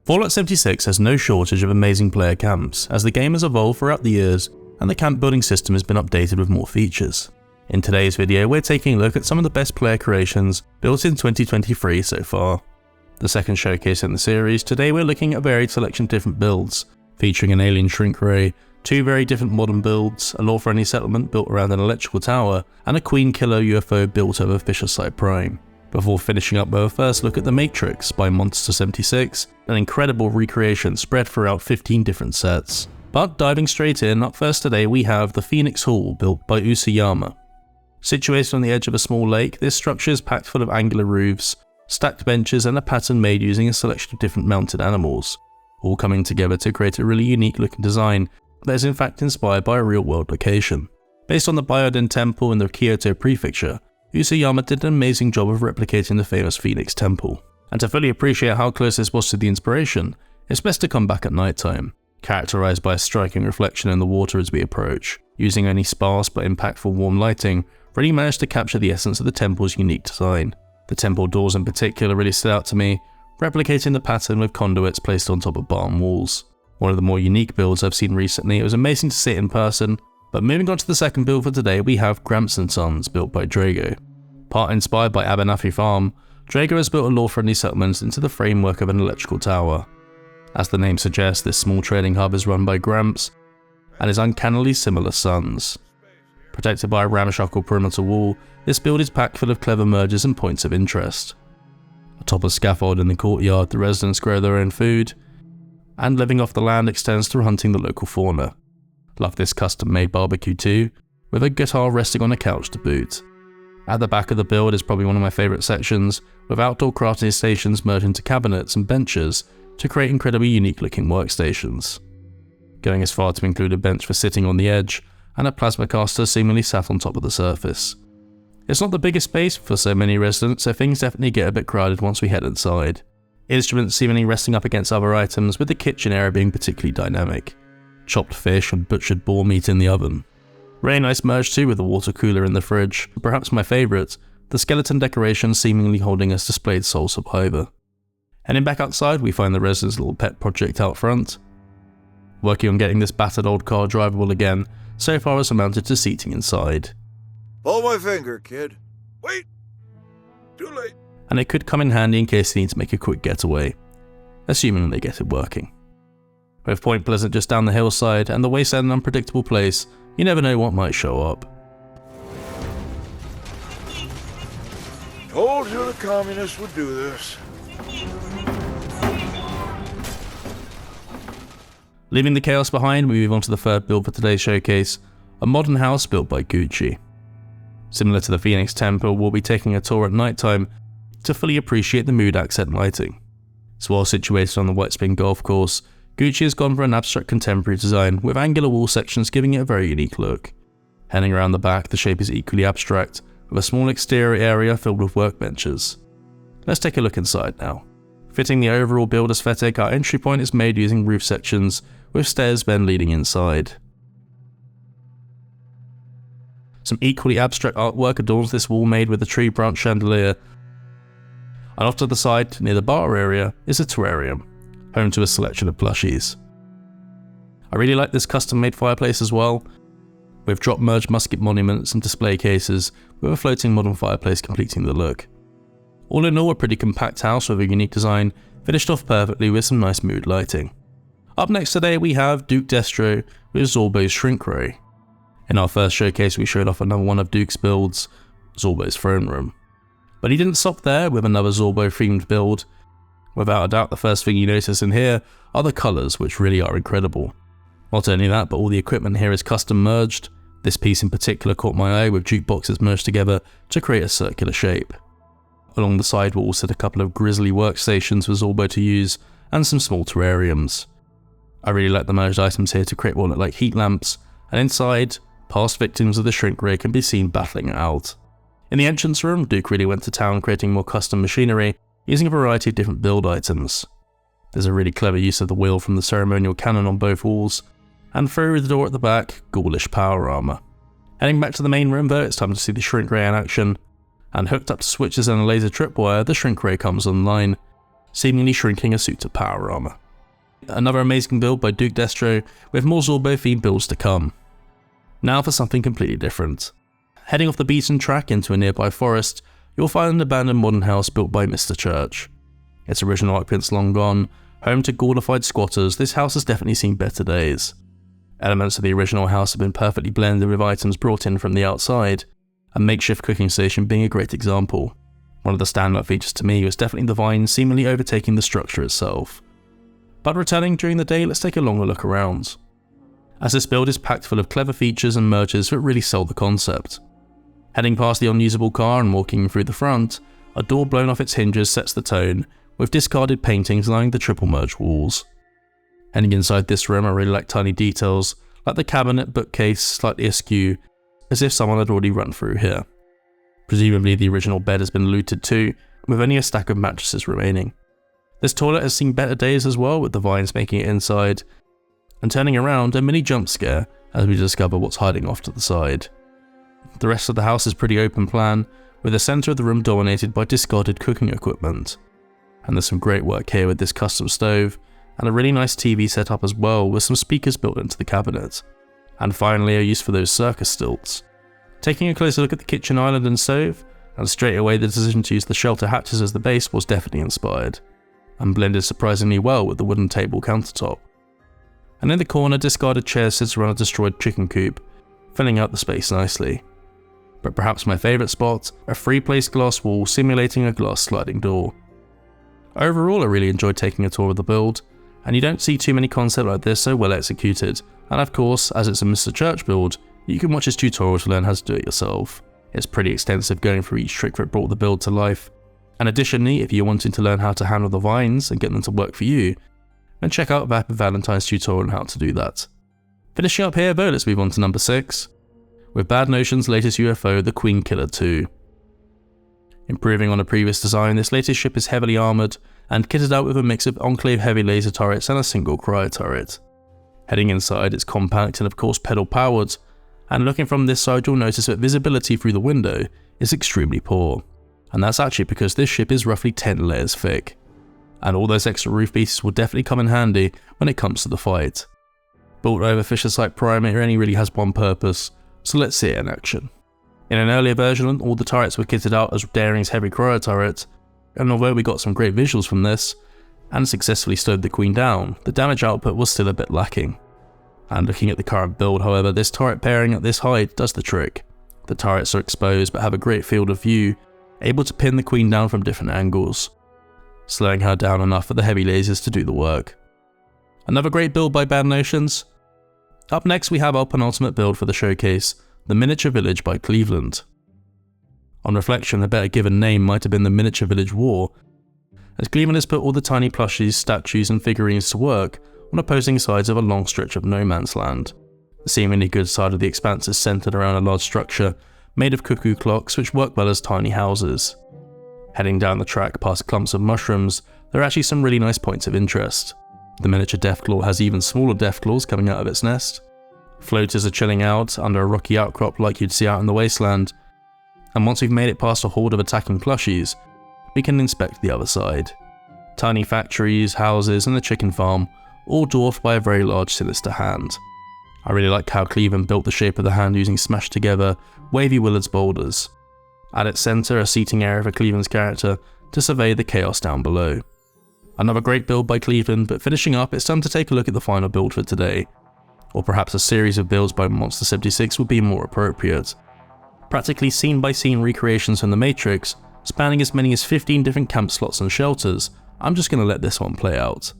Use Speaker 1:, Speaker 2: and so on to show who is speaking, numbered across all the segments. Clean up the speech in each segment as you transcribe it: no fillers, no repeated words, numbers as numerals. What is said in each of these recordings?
Speaker 1: Fallout 76 has no shortage of amazing player camps, as the game has evolved throughout the years and the camp building system has been updated with more features. In today's video, we're taking a look at some of the best player creations built in 2023 so far. The second showcase in the series, today we're looking at a varied selection of different builds, featuring an alien shrink ray, two very different modern builds, a lore-friendly settlement built around an electrical tower, and a Queen Killer UFO built over Fissure Site Prime. Before finishing up with a first look at The Matrix by Monster76, an incredible recreation spread throughout 15 different sets. But diving straight in, up first today we have the Phoenix Hall built by Uranium. Situated on the edge of a small lake, this structure is packed full of angular roofs, stacked benches and a pattern made using a selection of different mounted animals, all coming together to create a really unique looking design that is in fact inspired by a real world location. Based on the Byoden Temple in the Kyoto prefecture, Urayama did an amazing job of replicating the famous Phoenix Temple. And to fully appreciate how close this was to the inspiration, it's best to come back at night time, characterized by a striking reflection in the water as we approach. Using only sparse but impactful warm lighting, really managed to capture the essence of the temple's unique design. The temple doors in particular really stood out to me, replicating the pattern with conduits placed on top of barn walls. One of the more unique builds I've seen recently. It was amazing to see it in person. But moving on to the second build for today, we have Gramps Sons built by Drago. Part inspired by Abernathy Farm, Drago has built a lore-friendly settlement into the framework of an electrical tower. As the name suggests, this small trading hub is run by Gramps and his uncannily similar sons. Protected by a ramshackle perimeter wall, this build is packed full of clever mergers and points of interest. Atop a scaffold in the courtyard, the residents grow their own food, and living off the land extends to hunting the local fauna. Love this custom-made barbecue too, with a guitar resting on a couch to boot. At the back of the build is probably one of my favourite sections, with outdoor crafting stations merged into cabinets and benches to create incredibly unique looking workstations. Going as far to include a bench for sitting on the edge, and a plasma caster seemingly sat on top of the surface. It's not the biggest space for so many residents, so things definitely get a bit crowded once we head inside. Instruments seemingly resting up against other items, with the kitchen area being particularly dynamic. Chopped fish and butchered boar meat in the oven. Really nice merge too with the water cooler in the fridge. Perhaps my favourite, the skeleton decoration seemingly holding us displayed Soul Survivor. Heading back outside, we find the residents' little pet project out front. Working on getting this battered old car drivable again, so far as amounted to seating inside.
Speaker 2: Pull my finger, kid. Wait! Too late.
Speaker 1: And it could come in handy in case they need to make a quick getaway, assuming they get it working. With Point Pleasant just down the hillside and the wasteland an unpredictable place, you never know what might show up.
Speaker 2: Told you the communists would do this.
Speaker 1: Leaving the chaos behind, we move on to the third build for today's showcase, a modern house built by Gucci. Similar to the Phoenix Temple, we'll be taking a tour at night time to fully appreciate the mood accent lighting. So while situated on the Whitespring Golf Course, Gucci has gone for an abstract contemporary design with angular wall sections giving it a very unique look. Heading around the back, the shape is equally abstract, with a small exterior area filled with workbenches. Let's take a look inside now. Fitting the overall build aesthetic, our entry point is made using roof sections, with stairs then leading inside. Some equally abstract artwork adorns this wall made with a tree branch chandelier. And off to the side, near the bar area, is a terrarium, home to a selection of plushies. I really like this custom-made fireplace as well, with drop-merged musket monuments and display cases, with a floating modern fireplace completing the look. All in all, a pretty compact house with a unique design, finished off perfectly with some nice mood lighting. Up next today we have Duke Destro with Zorbo's Shrink Ray. In our first showcase we showed off another one of Duke's builds, Zorbo's Throne Room. But he didn't stop there with another Zorbo themed build. Without a doubt the first thing you notice in here are the colours, which really are incredible. Not only that, but all the equipment here is custom merged. This piece in particular caught my eye with jukeboxes merged together to create a circular shape. Along the side walls sit a couple of grisly workstations for Zorbo to use, and some small terrariums. I really like the merged items here to create what look like heat lamps, and inside, past victims of the shrink ray can be seen battling it out. In the entrance room, Duke really went to town creating more custom machinery, using a variety of different build items. There's a really clever use of the wheel from the ceremonial cannon on both walls, and through the door at the back, ghoulish power armour. Heading back to the main room though, it's time to see the shrink ray in action, and hooked up to switches and a laser tripwire, the shrink ray comes online, seemingly shrinking a suit of power armor. Another amazing build by Duke Destro, with more Zorbo themed builds to come. Now for something completely different. Heading off the beaten track into a nearby forest, you'll find an abandoned modern house built by Mr. Church. Its original occupants long gone, home to glorified squatters, this house has definitely seen better days. Elements of the original house have been perfectly blended with items brought in from the outside, a makeshift cooking station being a great example. One of the standout features to me was definitely the vines seemingly overtaking the structure itself. But returning during the day, let's take a longer look around, as this build is packed full of clever features and mergers that really sell the concept. Heading past the unusable car and walking through the front, a door blown off its hinges sets the tone, with discarded paintings lining the triple merged walls. Heading inside this room, I really like tiny details, like the cabinet bookcase slightly askew, as if someone had already run through here. Presumably the original bed has been looted too, with only a stack of mattresses remaining. This toilet has seen better days as well, with the vines making it inside, and turning around, a mini jump scare as we discover what's hiding off to the side. The rest of the house is pretty open plan, with the centre of the room dominated by discarded cooking equipment. And there's some great work here with this custom stove, and a really nice TV setup as well, with some speakers built into the cabinet. And finally a use for those circus stilts. Taking a closer look at the kitchen island and stove, and straight away the decision to use the shelter hatches as the base was definitely inspired, and blended surprisingly well with the wooden table countertop. And in the corner, discarded chair sits around a destroyed chicken coop, filling out the space nicely. But perhaps my favourite spot, a free-placed glass wall simulating a glass sliding door. Overall, I really enjoyed taking a tour of the build, and you don't see too many concepts like this so well executed, and of course, as it's a Mr. Church build, you can watch his tutorial to learn how to do it yourself. It's pretty extensive going through each trick that brought the build to life, and additionally, if you're wanting to learn how to handle the vines and get them to work for you, then check out Vapid Valentine's tutorial on how to do that. Finishing up here though, let's move on to number 6, with Bad Notion's latest UFO, the Queen Killer 2. Improving on a previous design, this latest ship is heavily armoured and kitted out with a mix of Enclave heavy laser turrets and a single cryo turret. Heading inside, it's compact and of course pedal powered, and looking from this side you'll notice that visibility through the window is extremely poor, and that's actually because this ship is roughly 10 layers thick, and all those extra roof pieces will definitely come in handy when it comes to the fight. Built over Fissure Site Prime, it only really has one purpose, so let's see it in action. In an earlier version, all the turrets were kitted out as Daring's heavy cryo turret, and although we got some great visuals from this, and successfully slowed the Queen down, the damage output was still a bit lacking. And looking at the current build, however, this turret pairing at this height does the trick. The turrets are exposed but have a great field of view, able to pin the Queen down from different angles, slowing her down enough for the heavy lasers to do the work. Another great build by Bad Notions. Up next we have our penultimate build for the showcase, the Miniature Village by Cleveland. On reflection, a better given name might have been the Miniature Village War, as Cleveland has put all the tiny plushies, statues and figurines to work on opposing sides of a long stretch of no man's land. The seemingly good side of the expanse is centred around a large structure made of cuckoo clocks which work well as tiny houses. Heading down the track past clumps of mushrooms, there are actually some really nice points of interest. The miniature Deathclaw has even smaller Deathclaws coming out of its nest. Floaters are chilling out under a rocky outcrop like you'd see out in the wasteland, and once we've made it past a horde of attacking plushies, we can inspect the other side. Tiny factories, houses and the chicken farm, all dwarfed by a very large sinister hand. I really like how Cleveland built the shape of the hand using smashed together, wavy Willards boulders. At its centre, a seating area for Cleveland's character to survey the chaos down below. Another great build by Cleveland, but finishing up, it's time to take a look at the final build for today. Or perhaps a series of builds by Monster76 would be more appropriate. Practically scene-by-scene recreations from the Matrix, spanning as many as 15 different camp slots and shelters. I'm just going to let this one play out.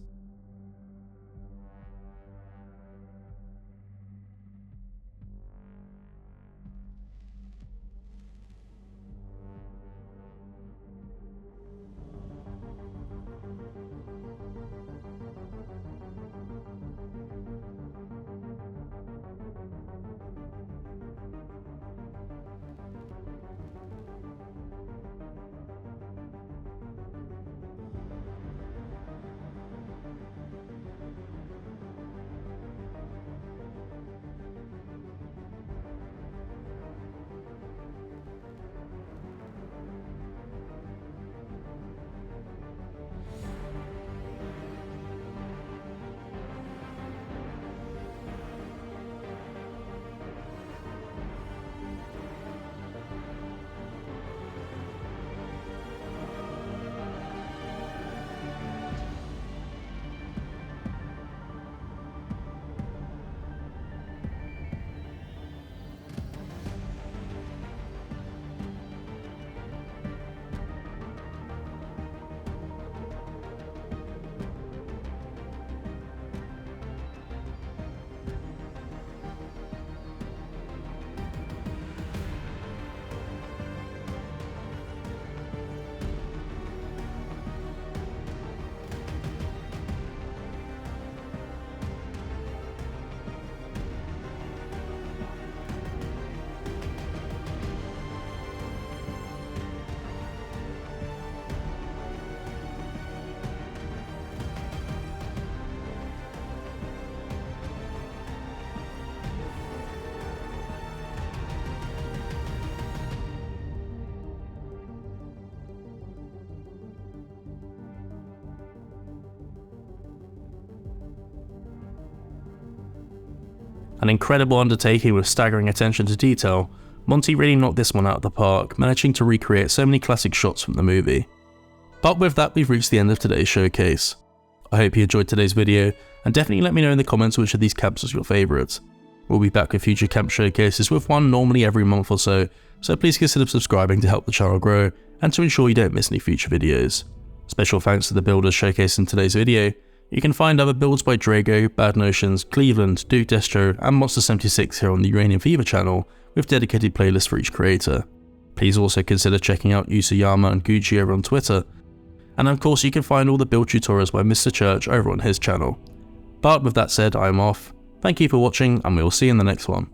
Speaker 1: An incredible undertaking with staggering attention to detail, Monty really knocked this one out of the park, managing to recreate so many classic shots from the movie. But with that, we've reached the end of today's showcase. I hope you enjoyed today's video, and definitely let me know in the comments which of these camps was your favourite. We'll be back with future camp showcases, with one normally every month or so please consider subscribing to help the channel grow and to ensure you don't miss any future videos. Special thanks to the builders showcased in today's video. You can find other builds by Drago, Bad Notions, Cleveland, Duke Destro and Monster76 here on the Uranium Fever channel, with dedicated playlists for each creator. Please also consider checking out Usuyama and Gucci over on Twitter. And of course you can find all the build tutorials by Mr. Church over on his channel. But with that said, I'm off. Thank you for watching and we will see you in the next one.